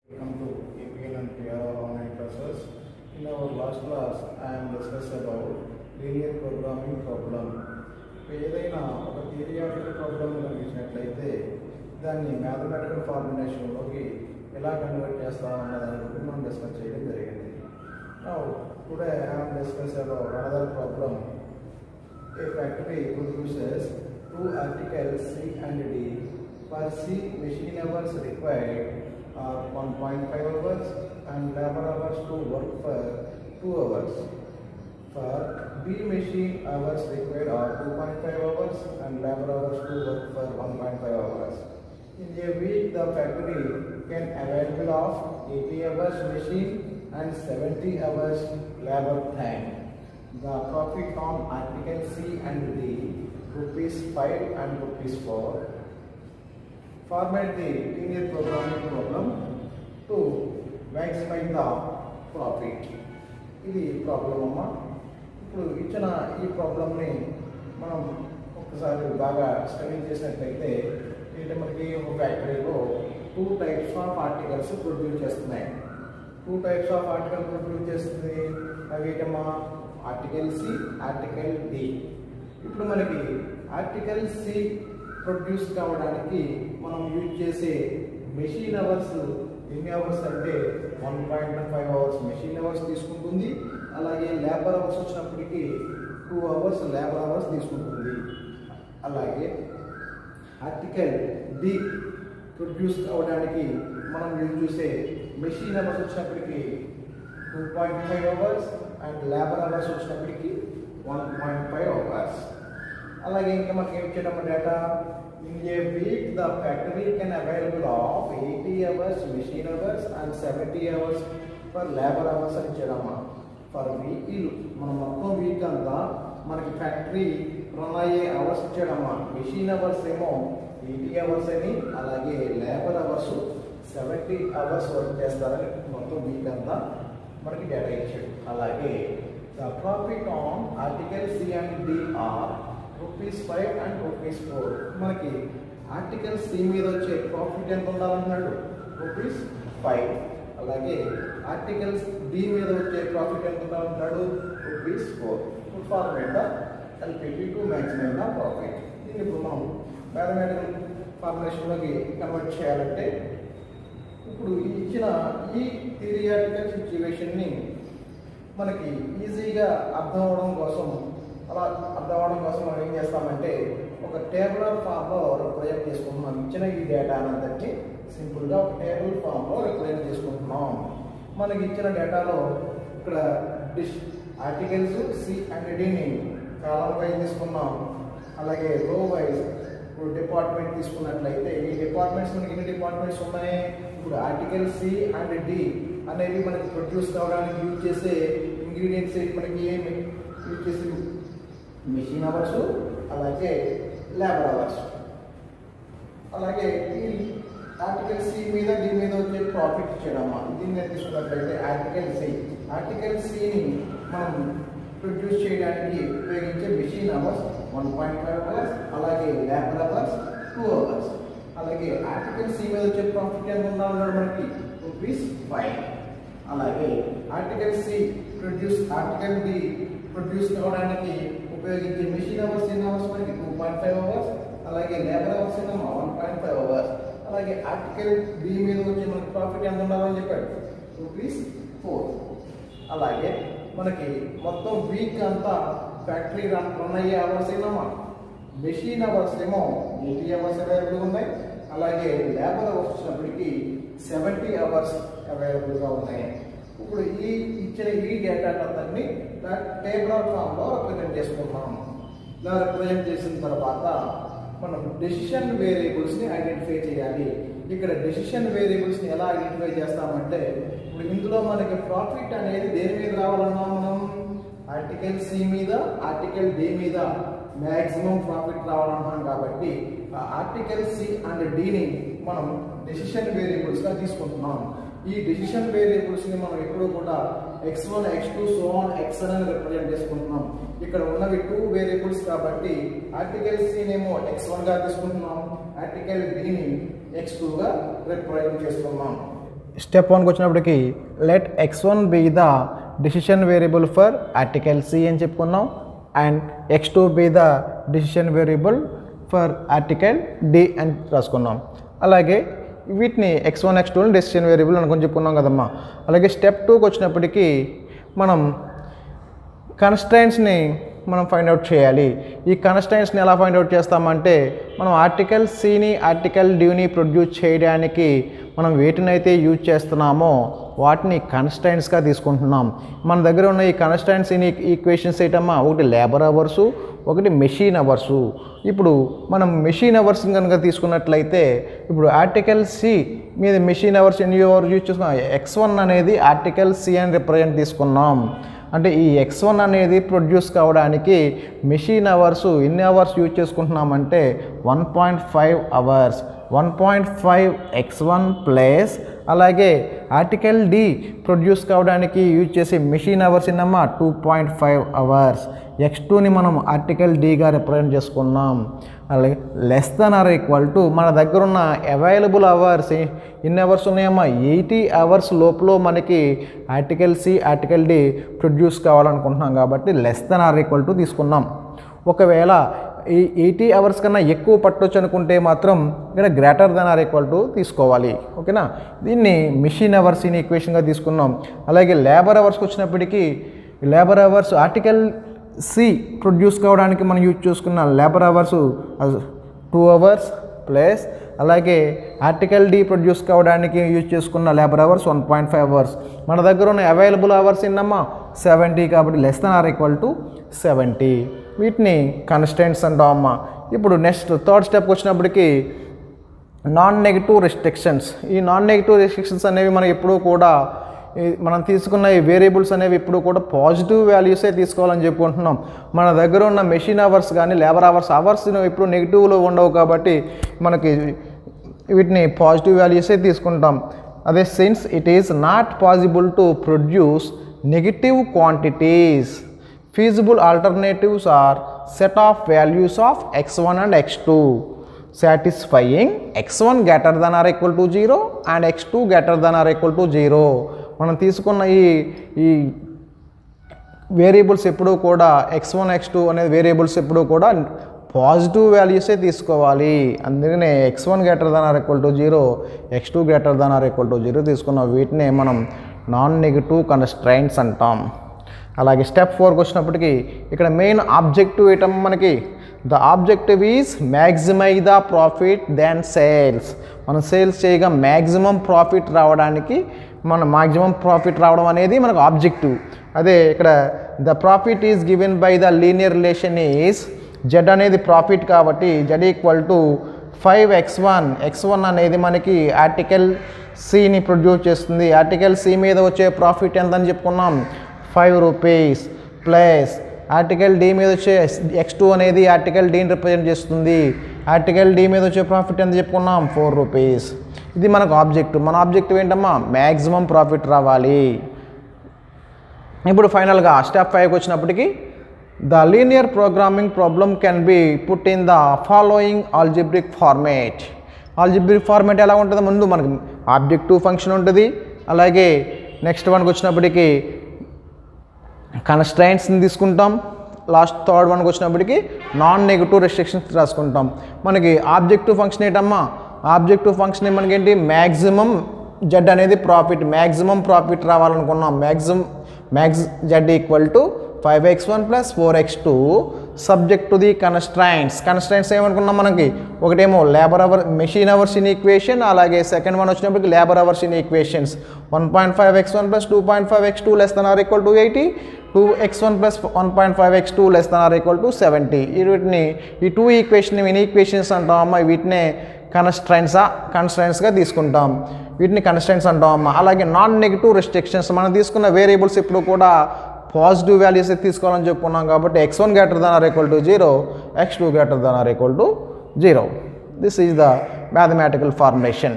Welcome to APL and PR online classes. In our last class, I am discussed about linear programming problem. ఏదైనా ఒక theoretical problem కనిపించినట్లయితే దాన్ని mathematical ఫార్ములేషన్లోకి ఎలా convert చేస్తామన్న దాని గురించి మనం డిస్కస్ చేయడం జరిగింది. Now, today I am discussing about another problem. A factory produces two articles C and D. For C, machine hours required are 1.5 hours and labor hours to work for 2 hours. For B, machine hours required are 2.5 hours and labor hours to work for 1.5 hours. In a week, the factory can available of 80 hours machine and 70 hours labor time. The profit on article C and D, ₹5 and ₹4. Format the linear programming problem to maximize the profit. ఇది problem అమ్మా. ఇప్పుడు ఇచ్చిన ఈ ప్రాబ్లమ్ని మనం ఒకసారి బాగా study చేసినట్లయితే ఏంటంటే మనకి ఒక ఫ్యాక్టరీలో 2 types ఆఫ్ ఆర్టికల్స్ ప్రొడ్యూస్ చేస్తున్నాయి. 2 types ఆఫ్ ఆర్టికల్ ప్రొడ్యూస్ చేస్తుంది. అవి ఏంటమ్మా? Article C, article D. ఇప్పుడు మనకి ఆర్టికల్ సి ప్రొడ్యూస్ కావడానికి మనం యూజ్ చేసే మెషిన్ అవర్స్ ఎన్ని అవర్స్ అంటే 1.5 అవర్స్ మెషిన్ అవర్స్ తీసుకుంటుంది. అలాగే లేబర్ అవర్స్ వచ్చినప్పటికీ 2 అవర్స్ లేబర్ అవర్స్ తీసుకుంటుంది. అలాగే ఆర్టికల్ డి ప్రొడ్యూస్ కావడానికి మనం యూజ్ చేసే మెషిన్ అవర్స్ వచ్చినప్పటికీ 2.5 అవర్స్ అండ్ లేబర్ అవర్స్ వచ్చినప్పటికీ 1.5 అవర్స్. అలాగే ఇంకా మనకి ఏం ఇచ్చేటం data, in a week the factory can available of 80 hours machine hours and 70 hours for labour hours అని ఇచ్చాడమ్మా. ఫర్ వీక్ మన మొత్తం వీక్ అంతా మనకి ఫ్యాక్టరీ రన్ అయ్యే అవర్స్ ఇచ్చాడమ్మా. మెషిన్ అవర్స్ ఏమో 80 అవర్స్ అని, అలాగే లేబర్ అవర్స్ 70 అవర్స్ వర్క్ చేస్తారని మొత్తం వీక్ అంతా మనకి డేటా ఇచ్చాడు. అలాగే the profit on article C and D are ₹5 and ₹4. మనకి ఆర్టికల్ సి మీద వచ్చే ప్రాఫిట్ ఎంత ఉండాలన్నాడు? ₹5. అలాగే ఆర్టికల్స్ డి మీద వచ్చే ప్రాఫిట్ ఎంత ఉండాలంటాడు? ₹4. Format the LPT to maximize the profit. దీన్ని ఇప్పుడు మనం మ్యాథమెటికల్ ఫార్ములేషన్లోకి కన్వర్ట్ చేయాలంటే ఇప్పుడు ఇచ్చిన ఈ థియరిటికల్ సిచ్యువేషన్ని మనకి ఈజీగా అర్థం అవడం కోసం మనం ఏం చేస్తామంటే ఒక టేబులర్ ఫామ్లో రిప్రజెంట్ చేసుకుంటున్నాం. ఇచ్చిన ఈ డేటా అంతటి సింపుల్గా ఒక టేబుల్ ఫామ్లో రిప్రజెంట్ చేసుకుంటున్నాం. మనకి ఇచ్చిన డేటాలో ఇక్కడ ఆర్టికల్స్ సి అండ్ డిని కాలం వైజ్ తీసుకున్నాం. అలాగే రో వైజ్ ఇప్పుడు డిపార్ట్మెంట్ తీసుకున్నట్లయితే ఈ డిపార్ట్మెంట్స్ మనకి ఎన్ని డిపార్ట్మెంట్స్ ఉన్నాయి? ఇప్పుడు ఆర్టికల్ సి అండ్ డి అనేవి మనకి ప్రొడ్యూస్ కావడానికి యూజ్ చేసే ఇంగ్రీడియంట్స్ మనకి ఏమి యూజ్ చేసి మెషిన్ అవర్స్, అలాగే లేబర్ అవర్స్. అలాగే ఈ ఆర్టికల్ సి మీద డి మీద వచ్చే ప్రాఫిట్ ఇచ్చాడమ్మా. దీన్ని తీసుకున్నట్లయితే ఆర్టికల్ సిని మనం ప్రొడ్యూస్ చేయడానికి ఉపయోగించే మెషిన్ అవర్స్ 1.5 అవర్స్, అలాగే లేబర్ అవర్స్ 2 అవర్స్. అలాగే ఆర్టికల్ సి మీద వచ్చే ప్రాఫిట్ ఎంత ఉండాలన్నాడు మనకి? ₹5. అలాగే ఆర్టికల్ డి ప్రొడ్యూస్ కావడానికి ఉపయోగించే మెషిన్ అవర్స్ ఎన్ని అవర్స్ మనకి? 2.5 అవర్స్. అలాగే లేబర్ అవర్స్ ఏమో 1.5 అవర్స్. అలాగే ఆర్టికల్ డి మీద వచ్చే మనకి ప్రాఫిట్ ఎంత ఉండాలని చెప్పాడు? ₹4. అలాగే మనకి మొత్తం వీక్ అంతా ఫ్యాక్టరీ రన్ అయ్యే అవర్స్ ఏమో మెషిన్ అవర్స్ ఏమో 80 అవర్స్ అవైలబుల్ ఉన్నాయి. అలాగే లేబర్ అవర్స్ వచ్చినప్పటికీ 70 అవర్స్ అవైలబుల్గా ఉన్నాయి. ఇప్పుడు ఈ ఇచ్చిన ఈ డేటా అంతని టేబులర్ ఫామ్లో రిప్రజెంట్ చేసుకుంటున్నాం. ఇలా రిప్రజెంట్ చేసిన తర్వాత మనం డెసిషన్ వేరియబుల్స్ని ఐడెంటిఫై చేయాలి. ఇక్కడ డెసిషన్ వేరియబుల్స్ని ఎలా ఐడెంటిఫై చేస్తామంటే ఇప్పుడు ఇందులో మనకి ప్రాఫిట్ అనేది దేని మీద రావాలన్నాం మనం? ఆర్టికల్ సి మీద, ఆర్టికల్ డి మీద మ్యాక్సిమం ప్రాఫిట్ రావాలన్నాం. కాబట్టి ఆర్టికల్ సి అండ్ డిని మనం డెసిషన్ వేరియబుల్స్గా తీసుకుంటున్నాం. ఈ డెసిషన్ వేరియబుల్స్ని మనం ఎప్పుడూ కూడా x1, x2, so on, xn అని రిప్రజెంట్ చేసుకుంటున్నాం. ఇక్కడ ఉన్నవి 2 వేరియబుల్స్ కాబట్టి ఆర్టికల్ సి నేమో x1 గా తీసుకుంటున్నాం, ఆర్టికల్ డి ని x2 గా రిప్రజెంట్ చేస్తున్నాం. స్టెప్ 1కి వచ్చినప్పటికి let x1 be the decision variable for article C అని చెప్పుకున్నాం and x2 be the decision variable for article D అని రాసుకున్నాం. అలాగే వీటిని x1 x2 డెసిషన్ వేరియబుల్ అనుకొని చెప్పుకున్నాం కదమ్మా. అలాగే స్టెప్ 2కి వచ్చినప్పటికీ మనం కన్స్ట్రైంట్స్ని మనం ఫైండ్ అవుట్ చేయాలి. ఈ కన్స్ట్రైంట్స్ని ఎలా ఫైండ్ అవుట్ చేస్తామంటే మనం ఆర్టికల్ సిని ఆర్టికల్ డిని ప్రొడ్యూస్ చేయడానికి మనం వేటినైతే యూజ్ చేస్తున్నామో వాటిని కన్స్ట్రైంట్స్గా తీసుకుంటున్నాం. మన దగ్గర ఉన్న ఈ కన్స్ట్రైంట్స్ ఇన్ ఈక్వేషన్స్ ఏంటమ్మా, ఒకటి లేబర్ అవర్సు, ఒకటి మెషిన్ అవర్సు. ఇప్పుడు మనం మెషిన్ అవర్స్ కనుక తీసుకున్నట్లయితే ఇప్పుడు ఆర్టికల్ సి మీద మెషిన్ అవర్స్ ఎన్ని అవర్స్ యూజ్ చేసుకున్నాం, x1 అనేది ఆర్టికల్ సి అని రిప్రజెంట్ తీసుకున్నాం. అంటే ఈ x1 అనేది ప్రొడ్యూస్ కావడానికి మెషిన్ అవర్స్ ఎన్ని అవర్స్ యూజ్ చేసుకుంటున్నామంటే 1.5 అవర్స్. 1.5 x1 ప్లస్ అలాగే ఆర్టికల్ డి ప్రొడ్యూస్ కావడానికి యూజ్ చేసే మెషిన్ అవర్స్ ఎన్నమ్మా 2.5 అవర్స్. x2ని మనం ఆర్టికల్ డిగా రిప్రజెంట్ చేసుకున్నాం. అలాగే less than or equal to మన దగ్గర ఉన్న అవైలబుల్ అవర్స్ ఎన్ని అవర్స్ ఉన్నాయమ్మా 80 అవర్స్ లోపల మనకి article C article D produce కావాలనుకుంటున్నాం కాబట్టి less than or equal to తీసుకున్నాం. ఒకవేళ ఈ 80 అవర్స్ కన్నా ఎక్కువ పట్టొచ్చు అనుకుంటే మాత్రం ఇక్కడ greater than or equal to తీసుకోవాలి. ఓకేనా, దీన్ని మెషిన్ అవర్స్ ఇన్ ఈక్వేషన్గా తీసుకున్నాం. అలాగే లేబర్ అవర్స్కి వచ్చినప్పటికీ labour hours article C produce కావడానికి మనం యూజ్ చేసుకున్న లేబర్ అవర్స్ 2 అవర్స్ ప్లస్ అలాగే ఆర్టికల్ డి ప్రొడ్యూస్ కావడానికి యూజ్ చేసుకున్న లేబర్ అవర్స్ 1.5 అవర్స్. మన దగ్గర ఉన్న అవైలబుల్ అవర్స్ ఎన్నమ్మా 70 కాబట్టి less than or equal to 70. వీటిని కన్స్టెంట్స్ అంటాం అమ్మా. ఇప్పుడు నెక్స్ట్ థర్డ్ స్టెప్కి వచ్చినప్పటికీ నాన్ నెగిటివ్ రెస్ట్రిక్షన్స్. ఈ నాన్ నెగిటివ్ రెస్ట్రిక్షన్స్ అనేవి మనం ఎప్పుడూ కూడా మనం తీసుకున్న ఈ వేరియబుల్స్ అనేవి ఇప్పుడు కూడా పాజిటివ్ వాల్యూసే తీసుకోవాలని చెప్పుకుంటున్నాం. మన దగ్గర ఉన్న మెషిన్ అవర్స్ కానీ లేబర్ అవర్స్ ఇప్పుడు నెగిటివ్లో ఉండవు కాబట్టి మనకి వీటిని పాజిటివ్ వాల్యూసే తీసుకుంటాం. అదే since it is not possible to produce negative quantities feasible alternatives are set of values of x1 and x2 satisfying x1 greater than or equal to 0 and x2 greater than or equal to 0. మనం తీసుకున్న ఈ variables ఎప్పుడూ కూడా x1 x2 అనే variables ఎప్పుడూ కూడా positive వాల్యూసే తీసుకోవాలి. అందుకనే x1 greater than or equal to 0 x2 greater than or equal to 0 తీసుకున్నాం. వీటినే మనం నాన్ నెగిటివ్ కన్స్ట్రైంట్స్ అంటాం. అలాగే స్టెప్ 4కి వచ్చినప్పటికీ ఇక్కడ మెయిన్ ఆబ్జెక్టివ్ ఏంటమ్మా మనకి the objective is maximize the profit then sales. మనం సేల్స్ చేయగా మ్యాక్సిమం ప్రాఫిట్ రావడానికి మ్యాక్సిమం ప్రాఫిట్ రావడం అనేది మనకు ఆబ్జెక్టివ్. అదే ఇక్కడ the profit is given by the linear relation is Z అనేది ప్రాఫిట్ కాబట్టి Z equal to 5x1. x1 అనేది మనకి ఆర్టికల్ సిని ప్రొడ్యూస్ చేస్తుంది. ఆర్టికల్ సి మీద వచ్చే ప్రాఫిట్ ఎంత అని చెప్పుకున్నాం 5 రూపీస్ ప్లస్ ఆర్టికల్ డి మీద వచ్చే x2 అనేది ఆర్టికల్ డిని రిప్రజెంట్ చేస్తుంది. ఆర్టికల్ డి మీద వచ్చే ప్రాఫిట్ ఎంత చెప్పుకున్నాం 4 రూపీస్. ఇది మనకు ఆబ్జెక్టివ్. మన ఆబ్జెక్టివ్ ఏంటమ్మా మ్యాక్సిమం ప్రాఫిట్ రావాలి. ఇప్పుడు ఫైనల్గా స్టెప్ 5కి వచ్చినప్పటికీ the linear programming problem can be put in the following algebraic format. Algebraic format ఎలా ఉంటుంది, ముందు మనకి ఆబ్జెక్టివ్ ఫంక్షన్ ఉంటుంది. అలాగే నెక్స్ట్ వన్కి వచ్చినప్పటికీ కన్స్ట్రైంట్స్ని తీసుకుంటాం. లాస్ట్ థర్డ్ వన్కి వచ్చినప్పటికీ నాన్ నెగిటివ్ రెస్ట్రిక్షన్స్ రాసుకుంటాం. మనకి ఆబ్జెక్టివ్ ఫంక్షన్ ఏంటమ్మా, ఆబ్జెక్టివ్ ఫంక్షన్ మనకేంటి మ్యాక్సిమం జెడ్ అనేది ప్రాఫిట్, మ్యాక్సిమం ప్రాఫిట్ రావాలనుకున్నాం. Max Z equal to 5x1 plus 4x2 subject to the constraints ఏమనుకున్నాం మనకి, ఒకటేమో labour hour machine hours inequation, అలాగే సెకండ్ వన్ వచ్చినప్పటికి labour hours inequations 1.5x1 plus 2.5x2 less than or equal to 80, 2x1 plus 1.5x2 less than or equal to 70. వీటిని ఈ 2 equation in equations అంటాం అమ్మ. వీటినే కన్స్ట్రైంట్స్గా తీసుకుంటాం. వీటిని constraints అంటాం అమ్మ. అలాగే నాన్ నెగిటివ్ రెస్ట్రిక్షన్స్ మనం తీసుకున్న వేరియబుల్స్ ఇప్పుడు కూడా పాజిటివ్ వాల్యూస్ తీసుకోవాలని చెప్పుకున్నాం కాబట్టి x1 greater than or equal to 0, x2 greater than or equal to 0. This is the mathematical formulation.